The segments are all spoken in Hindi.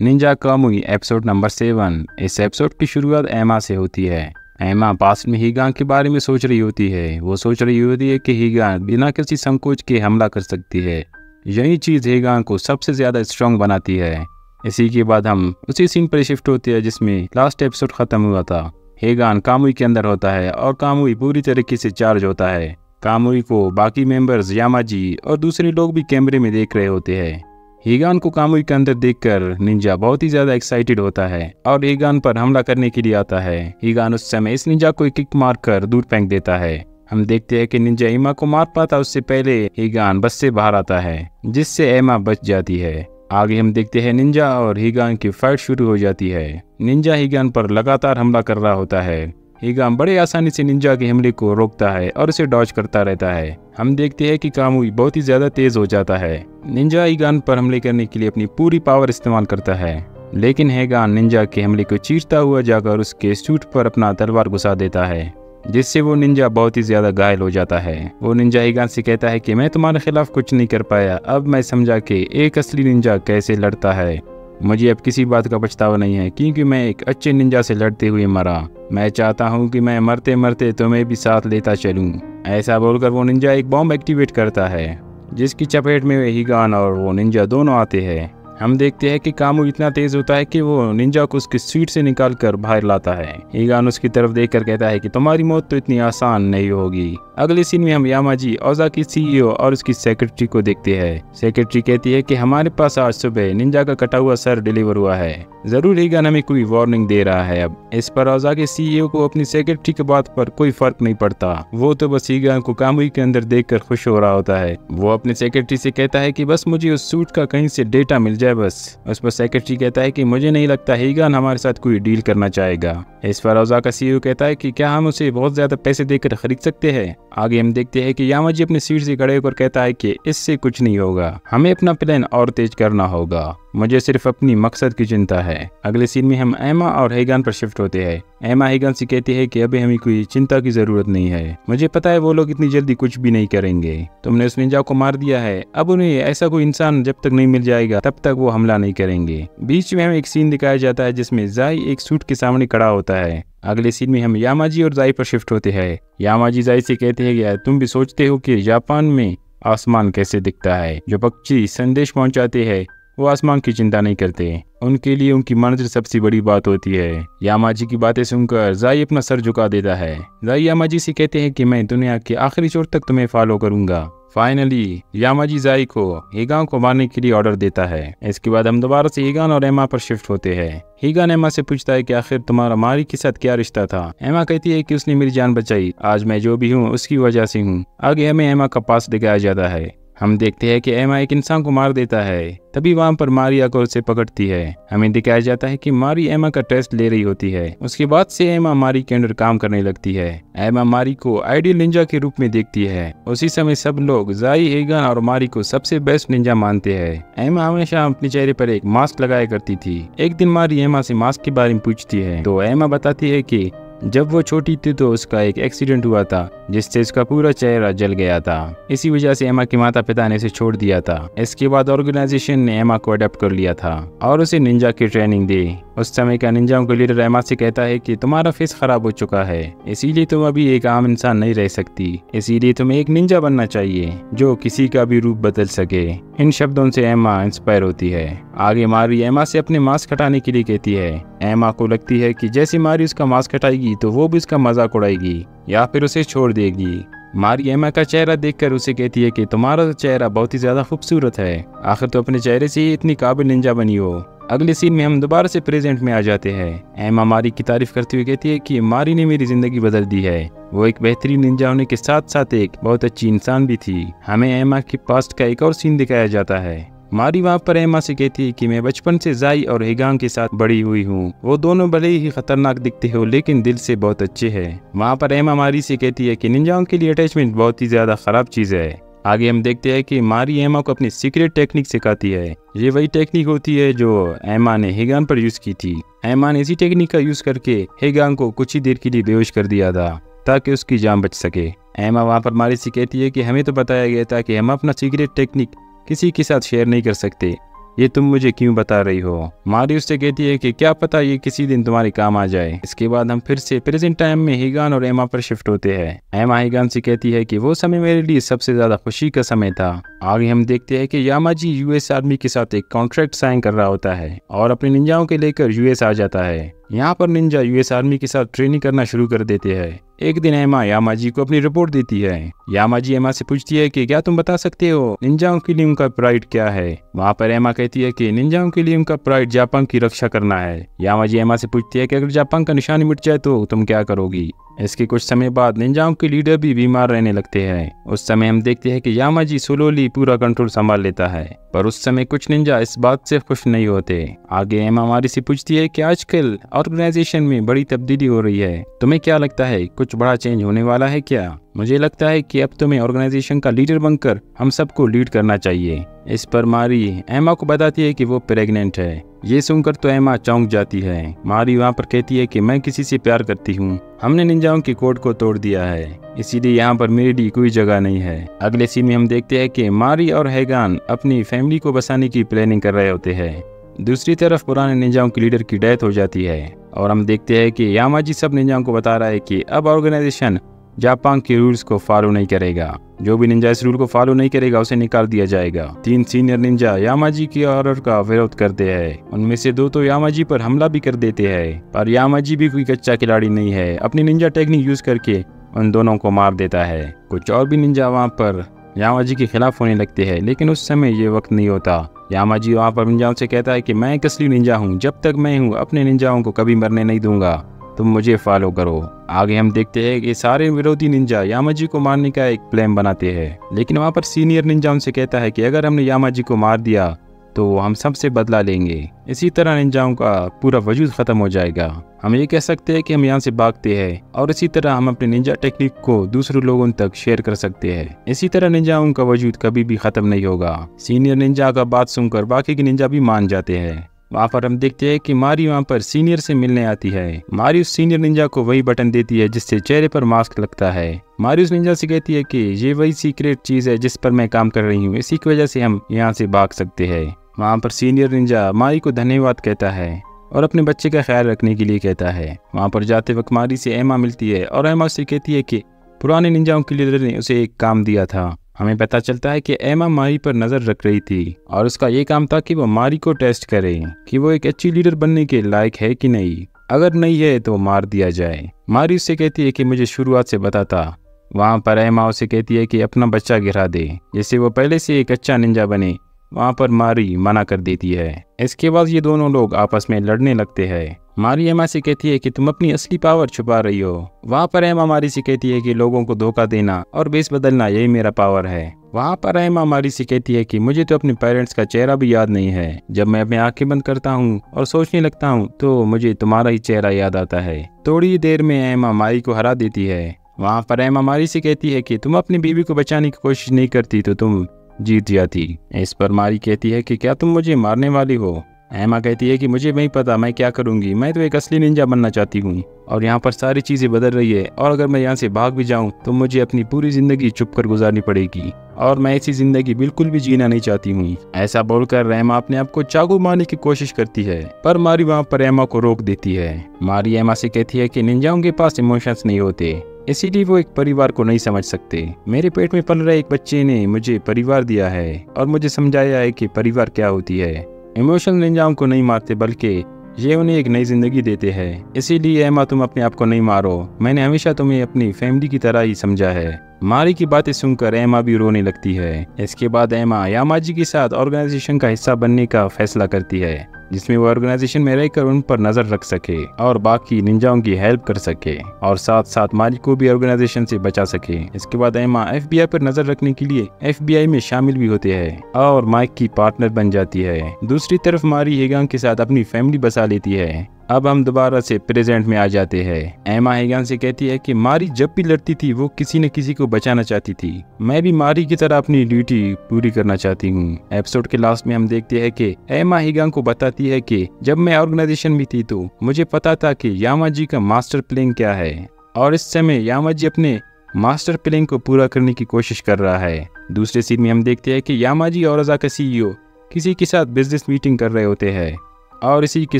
Ninja कामुई episode number 7। इस एपिसोड की शुरुआत एमा से होती है। एमा पास में हीगान के बारे में सोच रही होती है। वो सोच रही होती है कि हीगान बिना किसी संकोच के हमला कर सकती है। यही चीज़ हीगान को सबसे ज़्यादा स्ट्रॉन्ग बनाती है। इसी के बाद हम उसी सीन पर शिफ्ट होते हैं जिसमें लास्ट एपिसोड ख़त्म हुआ था। हीगान कामुई के अंदर होता है और कामुई पूरी तरीके से चार्ज होता है। कामुई को बाकी मेंबर्स यामाजी और दूसरे लोग भी कैमरे में देख रहे होते हैं। हीगान को कामुई के अंदर देखकर निंजा बहुत ही ज्यादा एक्साइटेड होता है और हीगान पर हमला करने के लिए आता है। हीगान उस समय इस निंजा को एक किक मारकर दूर फेंक देता है। हम देखते हैं कि निंजा एमा को मार पाता उससे पहले हीगान बस से बाहर आता है, जिससे एमा बच जाती है। आगे हम देखते हैं निंजा और हीगान की फाइट शुरू हो जाती है। निंजा हीगान पर लगातार हमला कर रहा होता है। हीगान बड़े आसानी से निंजा के हमले को रोकता है और उसे डॉज करता रहता है। हम देखते हैं कि कामुई बहुत ही ज्यादा तेज हो जाता है। निंजा हीगान पर हमले करने के लिए अपनी पूरी पावर इस्तेमाल करता है, लेकिन हीगान निंजा के हमले को चीरता हुआ जाकर उसके सूट पर अपना तलवार घुसा देता है, जिससे वो निंजा बहुत ही ज्यादा घायल हो जाता है। वो निंजा हीगान से कहता है कि मैं तुम्हारे खिलाफ कुछ नहीं कर पाया, अब मैं समझा कि एक असली निंजा कैसे लड़ता है। मुझे अब किसी बात का पछतावा नहीं है, क्योंकि मैं एक अच्छे निंजा से लड़ते हुए मरा। मैं चाहता हूँ कि मैं मरते मरते तुम्हें भी साथ लेता चलूँ। ऐसा बोलकर वो निंजा एक बॉम्ब एक्टिवेट करता है, जिसकी चपेट में हीगान और वो निंजा दोनों आते हैं। हम देखते हैं कि कामुई इतना तेज होता है कि वो निंजा को उसकी सीट से निकाल कर बाहर लाता है। हीगान उसकी तरफ देखकर कहता है कि तुम्हारी मौत तो इतनी आसान नहीं होगी। अगले सीन में हम यामाजी ओजा की सीईओ और उसकी सेक्रेटरी को देखते हैं। सेक्रेटरी कहती है कि हमारे पास आज सुबह निंजा का कटा हुआ सर डिलीवर हुआ है। जरूर हीगान हमें कोई वार्निंग दे रहा है। अब इस पर ओजा के सीईओ को अपनी सेक्रेटरी की बात पर कोई फर्क नहीं पड़ता। वो तो बस हीगान को कामुई के अंदर देखकर खुश हो रहा होता है। वो अपनी सेक्रेटरी से कहता है कि बस मुझे उस सूट का कहीं से डेटा मिल जाए बस। उस पर सेक्रेटरी कहता है कि मुझे नहीं लगता हीगान हमारे साथ कोई डील करना चाहेगा। इस पर ओजा का सीईओ कहता है कि क्या हम उसे बहुत ज्यादा पैसे देकर खरीद सकते हैं। आगे हम देखते हैं कि यामाजी अपनी सीट से खड़े होकर कहता है कि इससे कुछ नहीं होगा, हमें अपना प्लान और तेज करना होगा। मुझे सिर्फ अपनी मकसद की चिंता है। अगले सीन में हम एमा और हीगान पर शिफ्ट होते हैं। एमा हीगान से कहती है कि अभी हमें कोई चिंता की जरूरत नहीं है। मुझे पता है वो लोग इतनी जल्दी कुछ भी नहीं करेंगे। तुमने उस निंजा को मार दिया है, अब उन्हें ऐसा कोई इंसान जब तक नहीं मिल जाएगा तब तक वो हमला नहीं करेंगे। बीच में हमें एक सीन दिखाया जाता है जिसमें जाई एक सूट के सामने खड़ा होता है। अगले सीन में हम यामाजी और जाई पर शिफ्ट होते हैं। यामाजी जाई से कहते हैं कि तुम भी सोचते हो कि जापान में आसमान कैसे दिखता है। जो पक्षी संदेश पहुंचाते हैं वो आसमान की चिंता नहीं करते, उनके लिए उनकी मंजिल सबसे बड़ी बात होती है। यामाजी की बातें सुनकर जाई अपना सर झुका देता है। जाई यामाजी से कहते हैं कि मैं दुनिया के आखिरी छोर तक तुम्हें फॉलो करूंगा। फाइनली यामाजी जाई को हीगान को मारने के लिए ऑर्डर देता है। इसके बाद हम दोबारा से हीगान और एमा पर शिफ्ट होते हैं। हीगान एमा से पूछता है कि आखिर तुम्हारा मारी के साथ क्या रिश्ता था। एमा कहती है कि उसने मेरी जान बचाई, आज मैं जो भी हूँ उसकी वजह से हूँ। आगे हमें एमा का पास दिखाया जाता है। हम देखते हैं कि एमा एक इंसान को मार देता है। तभी वहाँ पर मारी आकर उसे पकड़ती है। हमें दिखाया जाता है कि मारी एमा का टेस्ट ले रही होती है। उसके बाद से एमा मारी के अंडर काम करने लगती है। एमा मारी को आइडियल निंजा के रूप में देखती है। उसी समय सब लोग जाई, हीगान और मारी को सबसे बेस्ट निंजा मानते हैं। एमा हमेशा अपने चेहरे पर एक मास्क लगाया करती थी। एक दिन मारी एमा से मास्क के बारे में पूछती है तो एमा बताती है कि जब वो छोटी थी तो उसका एक एक्सीडेंट हुआ था जिससे उसका पूरा चेहरा जल गया था। इसी वजह से एमा के माता पिता ने इसे छोड़ दिया था। इसके बाद ऑर्गेनाइजेशन ने एमा को अडॉप्ट कर लिया था और उसे निंजा की ट्रेनिंग दी। उस समय का निंजाओं का लीडर एमा से कहता है कि तुम्हारा फेस खराब हो चुका है, इसीलिए तुम अभी एक आम इंसान नहीं रह सकती, इसीलिए तुम्हें एक निंजा बनना चाहिए जो किसी का भी रूप बदल सके। इन शब्दों से एमा इंस्पायर होती है। आगे मारी एमा से अपने मास्क हटाने के लिए कहती है। एमा को लगती है कि जैसे मारी उसका मास्क हटाएगी तो वो भी उसका मजाक उड़ाएगी या फिर उसे छोड़ देगी। मारी एमा का चेहरा देखकर उसे कहती है कि तुम्हारा चेहरा बहुत ही ज्यादा खूबसूरत है, आखिर तो अपने चेहरे से ही इतनी काबिल निंजा बनी हो। अगले सीन में हम दोबारा से प्रेजेंट में आ जाते हैं। एमा मारी की तारीफ करते हुए कहती है कि मारी ने मेरी जिंदगी बदल दी है। वो एक बेहतरीन निंजा होने के साथ साथ एक बहुत अच्छी इंसान भी थी। हमें एमा के पास्ट का एक और सीन दिखाया जाता है। मारी वहाँ पर एमा से कहती है कि मैं बचपन से जाई और हीगान के साथ बड़ी हुई हूँ। वो दोनों भले ही खतरनाक दिखते हो लेकिन दिल से बहुत अच्छे हैं। वहाँ पर एमा मारी से कहती है कि निंजाओं के लिए अटैचमेंट बहुत ही ज्यादा खराब चीज है। आगे हम देखते हैं कि मारी एमा को अपनी सीक्रेट टेक्निक सिखाती है। ये वही टेक्निक होती है जो एमा ने हीगान पर यूज की थी। एमा ने इसी टेक्निक का यूज करके हीगान को कुछ ही देर के लिए बेहोश कर दिया था ताकि उसकी जान बच सके। एमा वहाँ पर मारी से कहती है कि हमें तो बताया गया था कि हम अपना सीक्रेट टेक्निक किसी के साथ शेयर नहीं कर सकते, ये तुम मुझे क्यों बता रही हो? मारी उससे कहती है कि क्या पता ये किसी दिन तुम्हारे काम आ जाए। इसके बाद हम फिर से प्रेजेंट टाइम में हिगान और एमा पर शिफ्ट होते हैं। एमा हिगान से कहती है कि वो समय मेरे लिए सबसे ज्यादा खुशी का समय था। आगे हम देखते हैं कि यामाजी यूएस आर्मी के साथ एक कॉन्ट्रैक्ट साइन कर रहा होता है और अपने निंजाओं के लेकर यूएस आ जाता है। यहाँ पर निंजा यूएस आर्मी के साथ ट्रेनिंग करना शुरू कर देते हैं। एक दिन एमा यामाजी को अपनी रिपोर्ट देती है। यामाजी एमा से पूछती है कि क्या तुम बता सकते हो निंजाओं के लिए उनका प्राइड क्या है? वहाँ पर एमा कहती है कि निंजाओं के लिए उनका प्राइड जापान की रक्षा करना है। यामाजी एमा से पूछती है कि अगर जापान का निशान मिट जाए तो तुम क्या करोगी? इसके कुछ समय बाद निंजाओं के लीडर भी बीमार रहने लगते हैं। उस समय हम देखते हैं कि यामाजी स्लोली पूरा कंट्रोल संभाल लेता है, पर उस समय कुछ निंजा इस बात से खुश नहीं होते। आगे एमा मारी से पूछती है कि आजकल ऑर्गेनाइजेशन में बड़ी तब्दीली हो रही है, तुम्हें क्या लगता है कुछ बड़ा चेंज होने वाला है क्या? मुझे लगता है कि अब तुम्हें ऑर्गेनाइजेशन का लीडर बनकर हम सबको लीड करना चाहिए। इस पर मारी एमा को बताती है कि वो प्रेग्नेंट है। ये सुनकर तो एमा चौंक जाती है। मारी वहाँ पर कहती है कि मैं किसी से प्यार करती हूँ, हमने निंजाओं की कोड को तोड़ दिया है, इसीलिए यहाँ पर मेरे लिए कोई जगह नहीं है। अगले सीन में हम देखते हैं कि मारी और हैगान अपनी फैमिली को बसाने की प्लानिंग कर रहे होते हैं। दूसरी तरफ पुराने निंजाओं के लीडर की डेथ हो जाती है और हम देखते हैं कि यामाजी सब निंजाओं को बता रहा है कि अब ऑर्गेनाइजेशन जापान के रूल्स को फॉलो नहीं करेगा। जो भी निंजा इस रूल को फॉलो नहीं करेगा उसे निकाल दिया जाएगा। 3 सीनियर निंजा यामाजी के ऑर्डर का विरोध करते हैं। उनमें से 2 तो यामाजी पर हमला भी कर देते हैं, पर यामाजी भी कोई कच्चा खिलाड़ी नहीं है, अपनी निंजा टेक्निक यूज करके उन दोनों को मार देता है। कुछ और भी निंजा वहाँ पर यामाजी के खिलाफ होने लगते हैं, लेकिन उस समय ये वक्त नहीं होता। यामाजी वहाँ पर निंजाओं से कहता है कि मैं एक असली निंजा हूँ, जब तक मैं हूँ अपने निंजाओं को कभी मरने नहीं दूंगा, तुम मुझे फॉलो करो। आगे हम देखते हैं कि सारे विरोधी निंजा यामाजी को मारने का एक प्लान बनाते हैं, लेकिन वहाँ पर सीनियर निंजा उनसे कहता है कि अगर हमने यामाजी को मार दिया तो हम सबसे बदला लेंगे, इसी तरह निंजाओं का पूरा वजूद खत्म हो जाएगा। हम ये कह सकते हैं कि हम यहाँ से भागते हैं और इसी तरह हम अपने निंजा टेक्निक को दूसरे लोगों तक शेयर कर सकते हैं। इसी तरह निंजाओं का वजूद कभी भी खत्म नहीं होगा। सीनियर निंजा का बात सुनकर बाकी के निंजा भी मान जाते हैं। वहाँ पर हम देखते हैं कि मारी वहाँ पर सीनियर से मिलने आती है। मारी उस सीनियर निंजा को वही बटन देती है जिससे चेहरे पर मास्क लगता है। मारी उस निंजा से कहती है कि ये वही सीक्रेट चीज है जिस पर मैं काम कर रही हूँ, इसी की वजह से हम यहाँ से भाग सकते हैं। वहाँ पर सीनियर निंजा मारी को धन्यवाद कहता है और अपने बच्चे का ख्याल रखने के लिए कहता है। वहाँ पर जाते वक्त मारी से एमा मिलती है और एमा से कहती है कि पुराने निंजाओं के लीडर ने उसे एक काम दिया था। हमें पता चलता है कि एमा मारी पर नजर रख रही थी और उसका ये काम था कि वो मारी को टेस्ट करे कि वो एक अच्छी लीडर बनने के लायक है कि नहीं। अगर नहीं है तो मार दिया जाए। मारी उससे कहती है कि मुझे शुरुआत से बताता। वहाँ पर एमा उसे कहती है कि अपना बच्चा गिरा दे जिससे वो पहले से एक अच्छा निंजा बने। वहाँ पर मारी मना कर देती है। इसके बाद ये दोनों लोग आपस में लड़ने लगते हैं। मारी एमा से कहती है कि तुम अपनी असली पावर छुपा रही हो। वहाँ पर एमा मारी से कहती है कि लोगों को धोखा देना और बेस बदलना यही मेरा पावर है। वहाँ पर एमा मारी से कहती है कि मुझे तो अपने पेरेंट्स का चेहरा भी याद नहीं है। जब मैं अपनी आंखें बंद करता हूँ और सोचने लगता हूँ तो मुझे तुम्हारा ही चेहरा याद आता है। थोड़ी देर में एमा मारी को हरा देती है। वहाँ पर एमा मारी से कहती है कि तुम अपनी बीवी को बचाने की कोशिश नहीं करती तो तुम जीत जाती। इस पर मारी कहती है कि क्या तुम मुझे मारने वाली हो? एमा कहती है कि मुझे नहीं पता मैं क्या करूंगी, मैं तो एक असली निंजा बनना चाहती हूँ और यहाँ पर सारी चीजें बदल रही है और अगर मैं यहाँ से भाग भी जाऊँ तो मुझे अपनी पूरी जिंदगी चुप कर गुजारनी पड़ेगी और मैं ऐसी जिंदगी बिल्कुल भी जीना नहीं चाहती हूँ। ऐसा बोलकर एमा अपने आप को चाकू मारने की कोशिश करती है, पर मारी वहाँ पर एमा को रोक देती है। मारी एमा से कहती है कि निंजाओं के पास इमोशंस नहीं होते, इसीलिए वो एक परिवार को नहीं समझ सकते। मेरे पेट में पल रहे एक बच्चे ने मुझे परिवार दिया है और मुझे समझाया है कि परिवार क्या होती है। इमोशनल निंजाओं को नहीं मारते बल्कि ये उन्हें एक नई जिंदगी देते हैं। इसीलिए एमा तुम अपने आप को नहीं मारो, मैंने हमेशा तुम्हें अपनी फैमिली की तरह ही समझा है। मारी की बातें सुनकर एमा भी रोने लगती है। इसके बाद एमा यामाजी के साथ ऑर्गेनाइजेशन का हिस्सा बनने का फैसला करती है, जिसमें वो ऑर्गेनाइजेशन में रहकर उन पर नजर रख सके और बाकी निंजाओं की हेल्प कर सके और साथ साथ मारी को भी ऑर्गेनाइजेशन से बचा सके। इसके बाद एमा FBI पर नजर रखने के लिए FBI में शामिल भी होते हैं और माइक की पार्टनर बन जाती है। दूसरी तरफ मारी हेगान के साथ अपनी फैमिली बसा लेती है। अब हम दोबारा से प्रेजेंट में आ जाते हैं। एमा हेगान से कहती है कि मारी जब भी लड़ती थी वो किसी न किसी को बचाना चाहती थी। मैं भी मारी की तरह अपनी ड्यूटी पूरी करना चाहती हूँ। एपिसोड के लास्ट में हम देखते हैं कि एमा हेगान को बताती है कि जब मैं ऑर्गेनाइजेशन में थी तो मुझे पता था कि यामाजी का मास्टर प्लान क्या है और इस समय यामाजी अपने मास्टर प्लान को पूरा करने की कोशिश कर रहा है। दूसरे सीन में हम देखते हैं कि यामाजी और अज़ाका CEO किसी के साथ बिजनेस मीटिंग कर रहे होते हैं और इसी के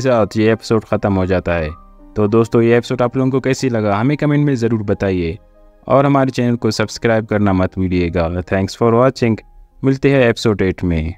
साथ ये एपिसोड ख़त्म हो जाता है। तो दोस्तों, ये एपिसोड आप लोगों को कैसी लगा हमें कमेंट में ज़रूर बताइए और हमारे चैनल को सब्सक्राइब करना मत भूलिएगा। Thanks for watching. मिलते हैं एपिसोड 8 में।